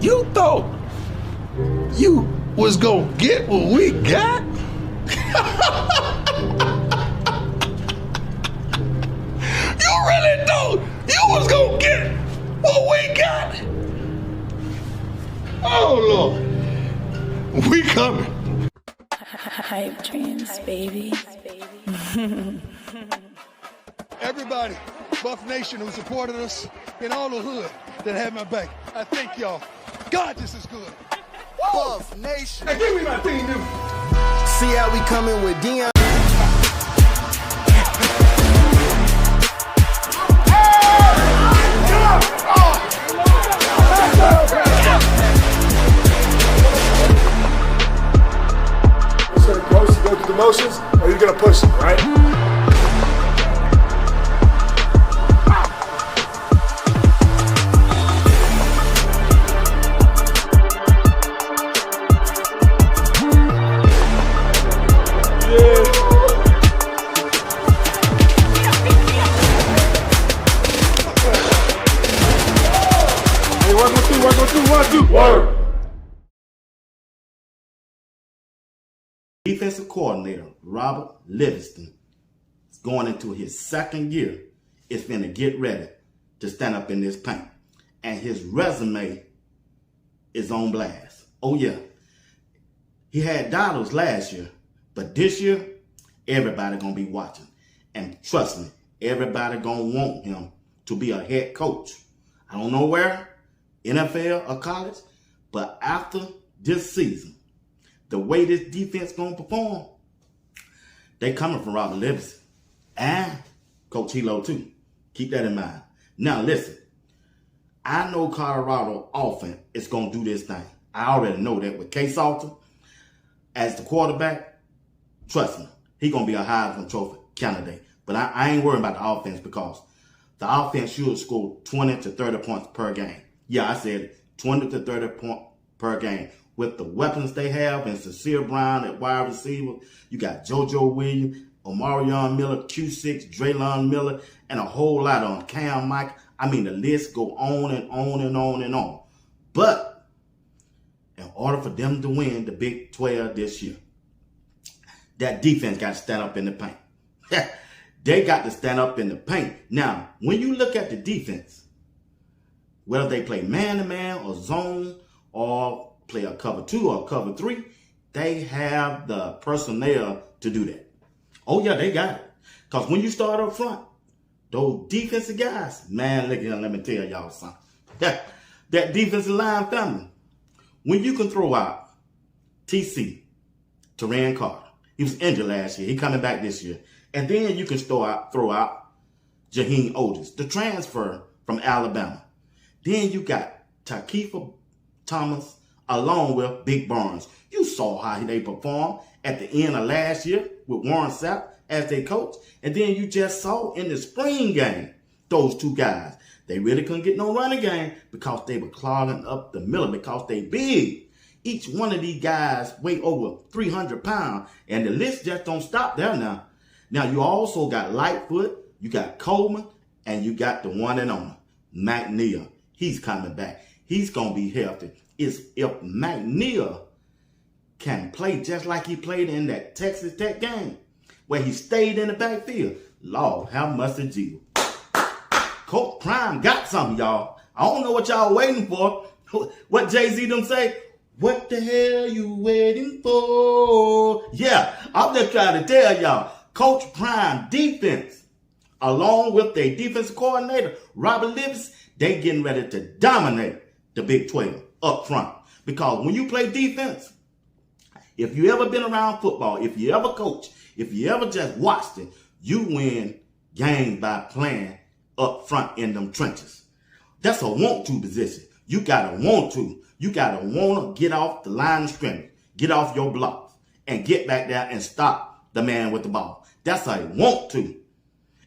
You thought you was gonna get what we got? You really thought you was gonna get what we got? Oh, Lord. We coming. Hype dreams, baby. Everybody, Buff Nation who supported us in all the hood that had my back, I thank y'all. God, this is good. Buff Nation. Hey, give me my thing, dude. See how we coming with DEION. It's gonna go through the motions, or you're gonna push it, right? One, two, word. Defensive coordinator Robert Livingston is going into his second year. Is finna get ready to stand up in this paint. And his resume is on blast. Oh yeah. He had dollars last year, but this year, everybody gonna be watching. And trust me, everybody gonna want him to be a head coach. I don't know where, NFL or college, but after this season, the way this defense gonna perform, they coming from Robert Livingston and Coach Hilo too. Keep that in mind. Now listen, I know Colorado offense is gonna do this thing. I already know that with K. Salter as the quarterback. Trust me, he gonna be a Heisman Trophy candidate. But I ain't worried about the offense because the offense should score 20 to 30 points per game. Yeah, I said 20 to 30 points per game. With the weapons they have and Sincere Brown at wide receiver, you got JoJo Williams, Omarion Miller, Q6, Draylon Miller, and a whole lot on Cam Mike. I mean, the list go on and on and on and on. But in order for them to win the Big 12 this year, that defense got to stand up in the paint. They got to stand up in the paint. Now, when you look at the defense, whether they play man-to-man or zone or play a cover 2 or cover 3, they have the personnel to do that. Oh, yeah, they got it. Because when you start up front, those defensive guys, man, look at, let me tell y'all something. That defensive line family, when you can throw out TC, Terran Carter, he was injured last year. He coming back this year. And then you can throw out Jaheim Otis, the transfer from Alabama. Then you got Takifa Thomas along with Big Barnes. You saw how they performed at the end of last year with WARNS as their coach. And then you just saw in the spring game, those two guys. They really couldn't get no running game because they were clogging up the middle because they big. Each one of these guys weigh over 300 pounds. And the list just don't stop there now. Now you also got Lightfoot, you got Coleman, and you got the one and only, McNeil. He's coming back. He's going to be healthy. If McNeil can play just like he played in that Texas Tech game, where he stayed in the backfield, Lord, how much did you? Coach Prime got something, y'all. I don't know what y'all waiting for. What Jay-Z them say? What the hell you waiting for? Yeah, I'm just trying to tell y'all. Coach Prime defense, along with their defensive coordinator, Robert Livingston, they getting ready to dominate the Big 12 up front. Because when you play defense, if you ever been around football, if you ever coach, if you ever just watched it, you win games by playing up front in them trenches. That's a want-to position. You got to want to. You got to want to get off the line of scrimmage, get off your blocks, and get back there and stop the man with the ball. That's a want to.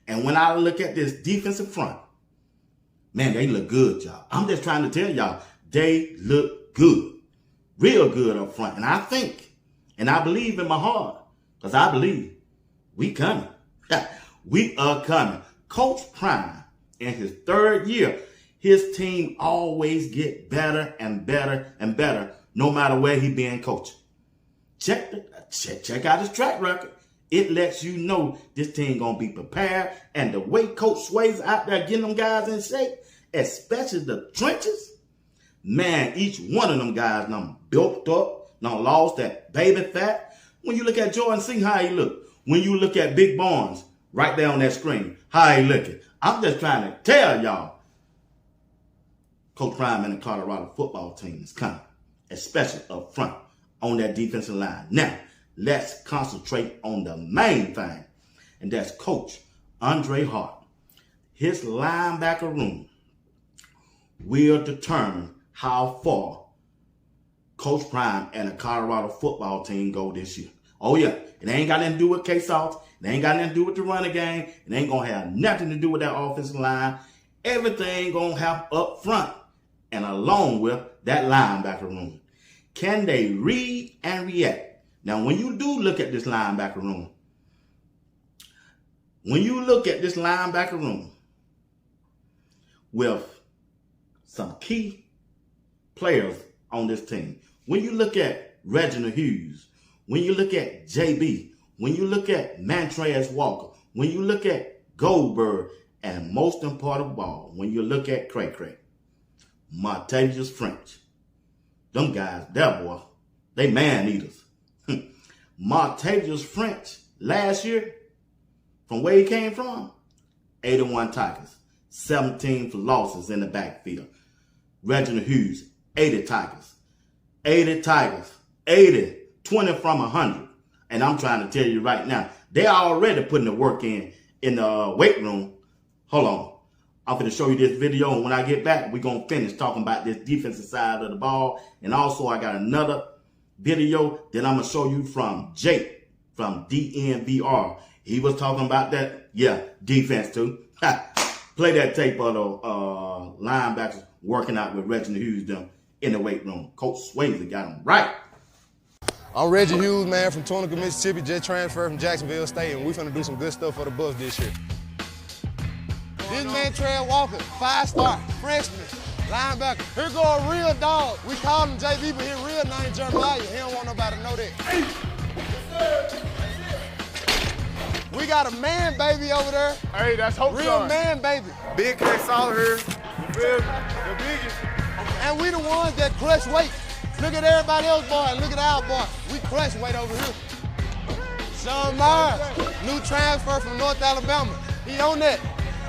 And when I look at this defensive front, man, they look good, y'all. I'm just trying to tell y'all, they look good. Real good up front. And I think, and I believe in my heart, because I believe we coming. We are coming. Coach Prime, in his third year, his team always get better and better and better, no matter where he being coached. Check out his track record. It lets you know this team gonna be prepared, and the way Coach Sway's out there getting them guys in shape, especially the trenches, man, each one of them guys done built up, done lost that baby fat. When you look at Jordan, see how he look. When you look at Big Barnes right there on that screen, how he looking. I'm just trying to tell y'all, Coach Prime and the Colorado football team is coming, especially up front on that defensive line. Now, let's concentrate on the main thing, and that's Coach Andre Hart. His linebacker room will determine how far Coach Prime and the Colorado football team go this year. Oh yeah, it ain't got nothing to do with K-Sauce. It ain't got nothing to do with the running game. It ain't going to have nothing to do with that offensive line. Everything going to have up front and along with that linebacker room. Can they read and react? Now, when you do look at this linebacker room, with some key players on this team, when you look at Reginald Hughes, when you look at JB, when you look at Montrez Walker, when you look at Goldberg, and most important of all, when you look at Cray, Martavius French, them guys, that boy, they man eaters. Martavius French, last year, from where he came from, 81 tackles, 17 for losses in the backfield. Reginald Hughes, 80 tackles, 20 from 100. And I'm trying to tell you right now, they're already putting the work in the weight room. Hold on. I'm going to show you this video, and when I get back, we're going to finish talking about this defensive side of the ball. And also, I got another video that I'm going to show you from Jake from DNVR. He was talking about that, defense too. Play that tape of the linebackers working out with Reginald Hughes them in the weight room. Coach Swayze got him right. I'm Reggie Hughes, man, from Tunica, Mississippi. Just transferred from Jacksonville State, and we're finna do some good stuff for the Bucks this year. This man, Trey Walker, 5-star, freshman, linebacker. Here go a real dog. We call him JB, but his real name Jeremiah. He don't want nobody to know that. We got a man baby over there. Hey, that's Hope Real son. man baby. Big K Solid here. The biggest. And we the ones that crush weight. Look at everybody else, boy, and look at our boy. We crush weight over here. Sean Myers, new transfer from North Alabama. He on that.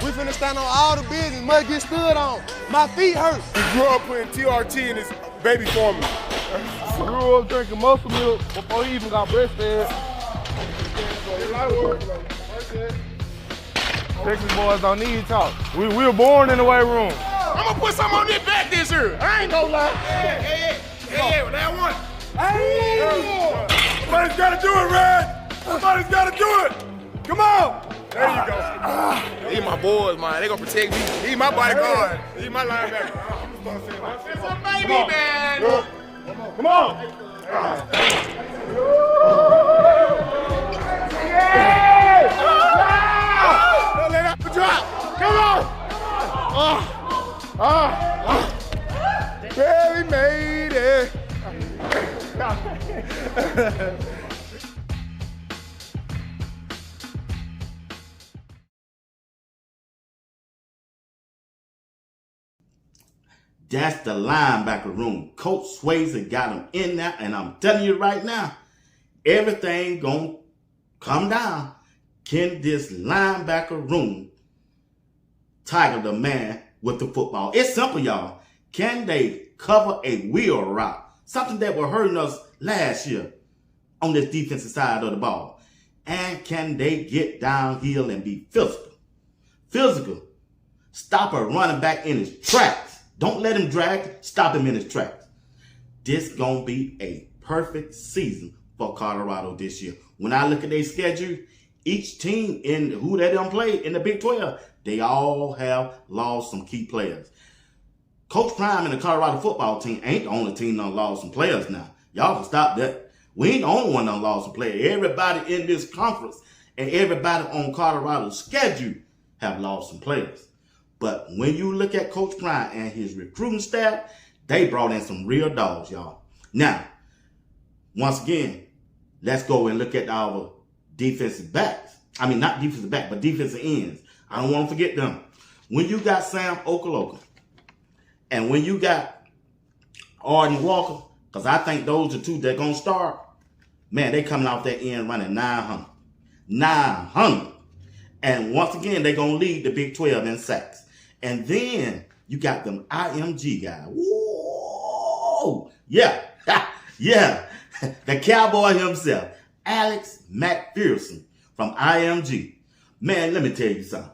We finna stand on all the business. Must get stood on. My feet hurt. He grew up putting TRT in his baby formula. Grew up drinking muscle milk before he even got breastfed. Texas boys don't need talk. We were born in the weight room. I'm gonna put something on this back this year. I ain't gonna lie. Hey, that one. Hey! Somebody's gotta do it, Red. Somebody's gotta do it. Come on. There you go. These my boys, man. They gonna protect me. He's my bodyguard. He's my linebacker. It's a baby, man. Come on. Don't let that drop. Come on. Barely made it. That's the linebacker room. Coach Swayze got him in there, and I'm telling you right now, everything gonna come down. Can this linebacker room tackle the man with the football? It's simple, y'all. Can they cover a wheel route? Something that was hurting us last year on this defensive side of the ball. And can they get downhill and be physical? Physical. Stop a running back in his tracks. Don't let him drag. Stop him in his tracks. This gonna be a perfect season for Colorado this year. When I look at their schedule, each team in who they don't play in the Big 12, they all have lost some key players. Coach Prime and the Colorado football team ain't the only team that lost some players now. Y'all can stop that. We ain't the only one that lost some players. Everybody in this conference and everybody on Colorado's schedule have lost some players. But when you look at Coach Prime and his recruiting staff, they brought in some real dogs, y'all. Now, once again, let's go and look at our defensive backs. I mean, not defensive back, but defensive ends. I don't want to forget them. When you got Sam Okaloka and when you got Arden Walker, because I think those are two that are going to start, man, they coming off that end running 900. 900. And once again, they're going to lead the Big 12 in sacks. And then you got them IMG guys. Whoa! Yeah. Yeah. The cowboy himself, Alex McPherson from IMG. Man, let me tell you something.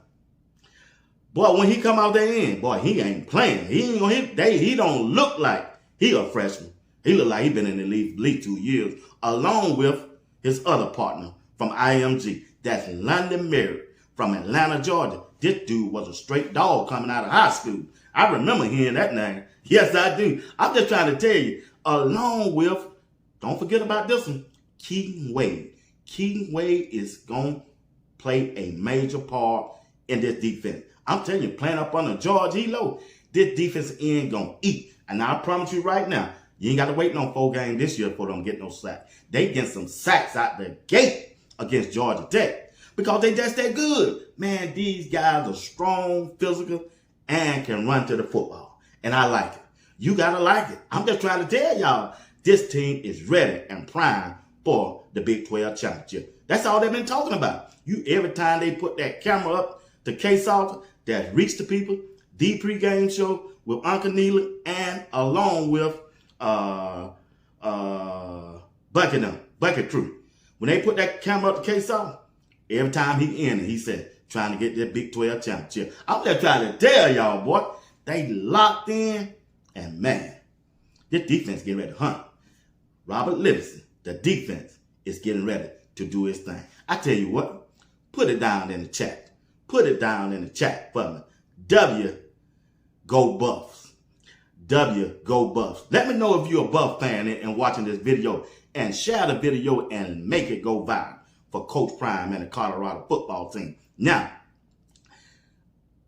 Boy, when he come out there in, boy, he ain't playing. He don't look like he a freshman. He look like he been in the league 2 years, along with his other partner from IMG. That's London Merritt from Atlanta, Georgia. This dude was a straight dog coming out of high school. I remember hearing that name. Yes, I do. I'm just trying to tell you, along with, don't forget about this one, Keaton Wade. Keaton Wade is going to play a major part in this defense. I'm telling you, playing up under George Elo, this defensive end going to eat. And I promise you right now, you ain't got to wait no 4 games this year for them to get no sacks. They get some sacks out the gate against Georgia Tech because they just that good. Man, these guys are strong, physical, and can run to the football. And I like it. You got to like it. I'm just trying to tell y'all, this team is ready and primed for the Big 12 championship. That's all they've been talking about. Every time they put that camera up to K-Salter, that reach the people, the pregame show with Uncle Neely and along with Bucket Crew. When they put that camera up to K-Salter, every time he in it, he said, trying to get that Big 12 championship. I'm just trying to tell y'all, boy, they locked in, and man, this defense getting ready to hunt. Robert Livingston, the defense, is getting ready to do his thing. I tell you what, put it down in the chat. Put it down in the chat for me. W, go Buffs. W, go Buffs. Let me know if you're a Buff fan and watching this video, and share the video and make it go viral for Coach Prime and the Colorado football team. Now,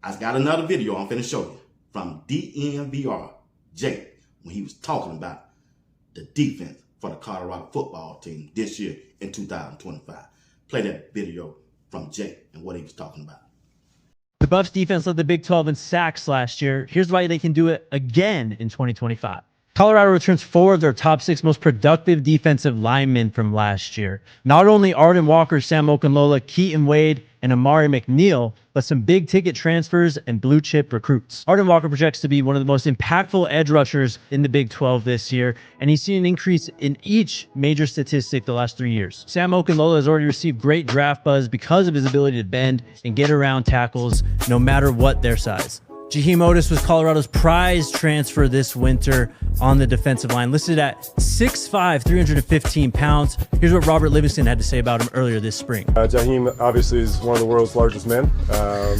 I got another video I'm finna show you from DNVR Jake when he was talking about the defense for the Colorado football team this year in 2025. Play that video from Jake and what he was talking about. The Buffs defense led the Big 12 in sacks last year. Here's why they can do it again in 2025. Colorado returns 4 of their top 6 most productive defensive linemen from last year. Not only Arden Walker, Sam Okunlola, Keaton Wade, and Amari McNeil, but some big ticket transfers and blue chip recruits. Arden Walker projects to be one of the most impactful edge rushers in the Big 12 this year, and he's seen an increase in each major statistic the last 3 years. Sam Okunlola has already received great draft buzz because of his ability to bend and get around tackles no matter what their size. Jaheim Otis was Colorado's prize transfer this winter on the defensive line, listed at 6'5", 315 pounds. Here's what Robert Livingston had to say about him earlier this spring. Jaheim obviously is one of the world's largest men,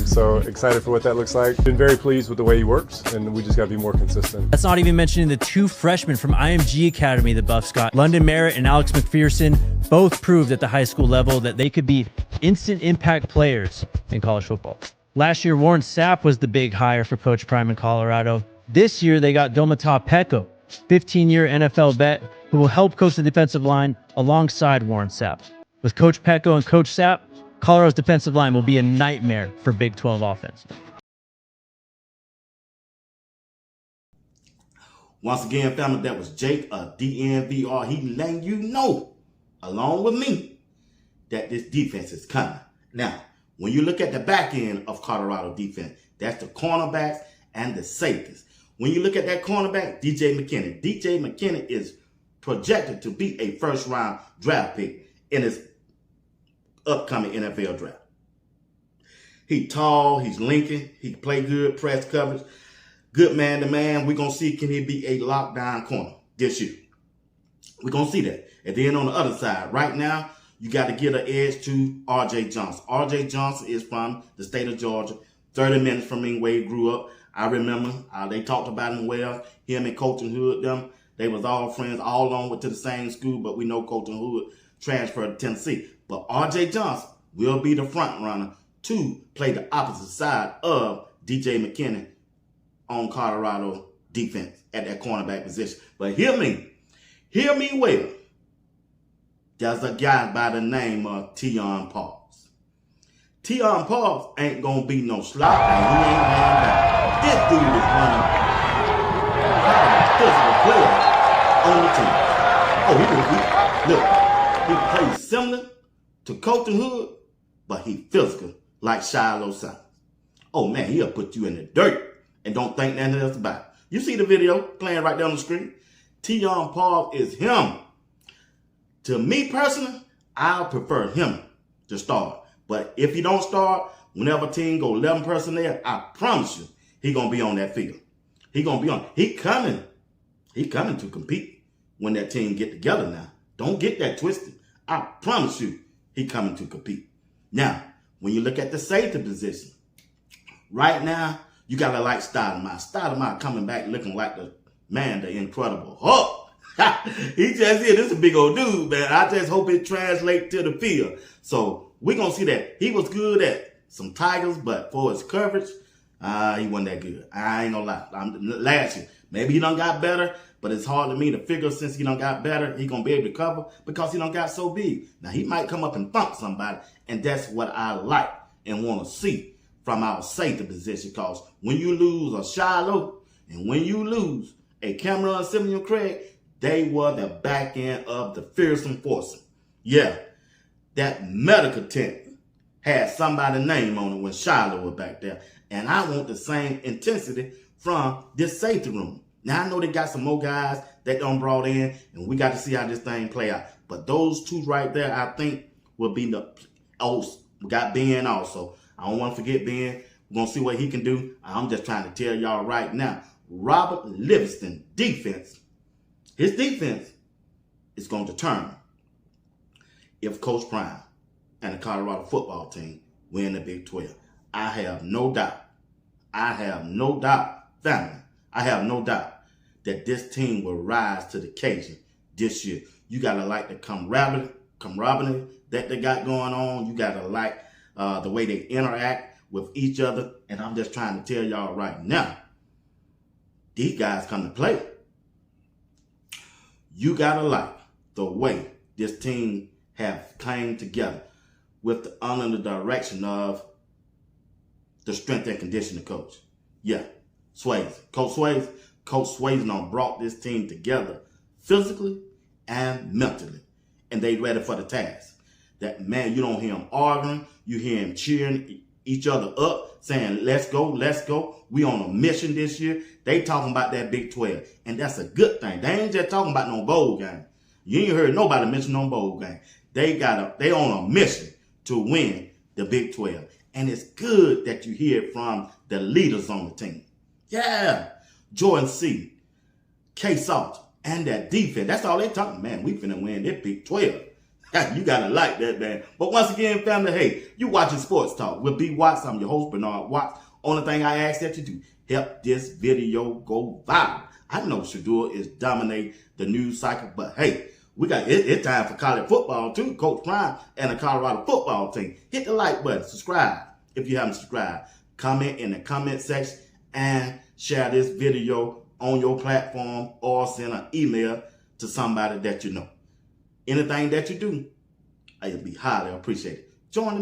so excited for what that looks like. Been very pleased with the way he works, and we just got to be more consistent. That's not even mentioning the 2 freshmen from IMG Academy the Buffs got. London Merritt and Alex McPherson both proved at the high school level that they could be instant impact players in college football. Last year, Warren Sapp was the big hire for Coach Prime in Colorado. This year, they got Domata Peko, 15-year NFL vet, who will help coach the defensive line alongside Warren Sapp. With Coach Peko and Coach Sapp, Colorado's defensive line will be a nightmare for Big 12 offense. Once again, family, that was Jake of DNVR. He letting you know, along with me, that this defense is coming. Now, when you look at the back end of Colorado defense, that's the cornerbacks and the safeties. When you look at that cornerback, DJ McKinney is projected to be a first-round draft pick in his upcoming NFL draft. He's tall, he's linking, he can play good press coverage, good man-to-man. We're going to see, can he be a lockdown corner this year? We're going to see that. And then on the other side, right now, you got to get an edge to R.J. Johnson. R.J. Johnson is from the state of Georgia, 30 minutes from where he grew up. I remember they talked about him well. Him and Colton Hood, they was all friends, all on went to the same school, but we know Colton Hood transferred to Tennessee. But R.J. Johnson will be the front runner to play the opposite side of DJ McKinney on Colorado defense at that cornerback position. But hear me well. There's a guy by the name of DEION. DEION ain't gonna be no slouch, and he ain't laying down. This dude is one of the physical players on the team. He plays similar to Colton Hood, but he physical like Shiloh Simons. Oh man, he'll put you in the dirt and don't think nothing else about it. You see the video playing right there on the screen? DEION is him. To me personally, I'll prefer him to start. But if he don't start, whenever a team go 11 personnel, I promise you, he gonna be on that field. He gonna be on. He coming to compete when that team get together now. Don't get that twisted. I promise you, he coming to compete. Now, when you look at the safety position, right now, you gotta like Stoudemire. Stoudemire coming back looking like the Incredible Hulk. He just here. This is a big old dude, man. I just hope it translates to the field. So we're going to see that. He was good at some Tigers, but for his coverage, he wasn't that good. I ain't going to lie. Last year, maybe he done got better, but it's hard to me to figure since he done got better, he going to be able to cover because he done got so big. Now, he might come up and thump somebody, and that's what I like and want to see from our safety position, because when you lose a Shiloh and when you lose a Cameron Simeon Craig, they were the back end of the fearsome force. Yeah, that medical tent had somebody's name on it when Shiloh was back there. And I want the same intensity from this safety room. Now, I know they got some more guys that done brought in, and we got to see how this thing play out. But those two right there, I think, will be the... Oh, we got Ben also. I don't want to forget Ben. We're going to see what he can do. I'm just trying to tell y'all right now, Robert Livingston defense, his defense is going to determine if Coach Prime and the Colorado football team win the Big 12. I have no doubt, family, I have no doubt that this team will rise to the occasion this year. You got to like the camaraderie that they got going on. You got to like the way they interact with each other. And I'm just trying to tell y'all right now, these guys come to play. You got to like the way this team have came together with under the direction of the strength and conditioning coach. Yeah, Swayze. Coach Swayze done brought this team together physically and mentally. And they ready for the task. That, man, you don't hear them arguing. You hear them cheering each other up, saying, let's go, let's go. We on a mission this year. They talking about that Big 12. And that's a good thing. They ain't just talking about no bowl game. You ain't heard nobody mention no bowl game. They on a mission to win the Big 12. And it's good that you hear it from the leaders on the team. Yeah. Jordan C., K. Salt, and that defense. That's all they talking. Man, we finna win this Big 12. You gotta like that, man. But once again, family, hey, you watching Sports Talk with B. Watts. I'm your host, Bernard Watts. Only thing I ask that you do, help this video go viral. I know Shador is dominating the news cycle, but hey, it's time for college football too. Coach Prime and the Colorado football team. Hit the like button, subscribe if you haven't subscribed. Comment in the comment section and share this video on your platform or send an email to somebody that you know. Anything that you do, it'll be highly appreciated. Join the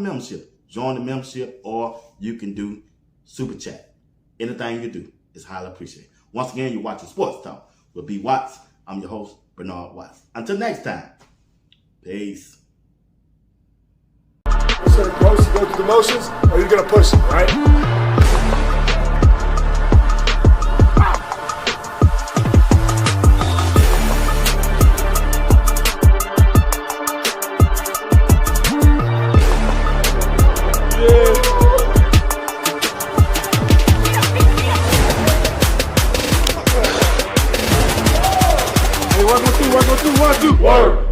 membership, or you can do super chat. Anything you do is highly appreciated. Once again, you're watching Sports Talk with B. Watts. I'm your host, Bernard Watts. Until next time, peace. Instead of close, you go through the motions, or you're gonna push it, right? One, two, 1, 2, 1, 2. Work.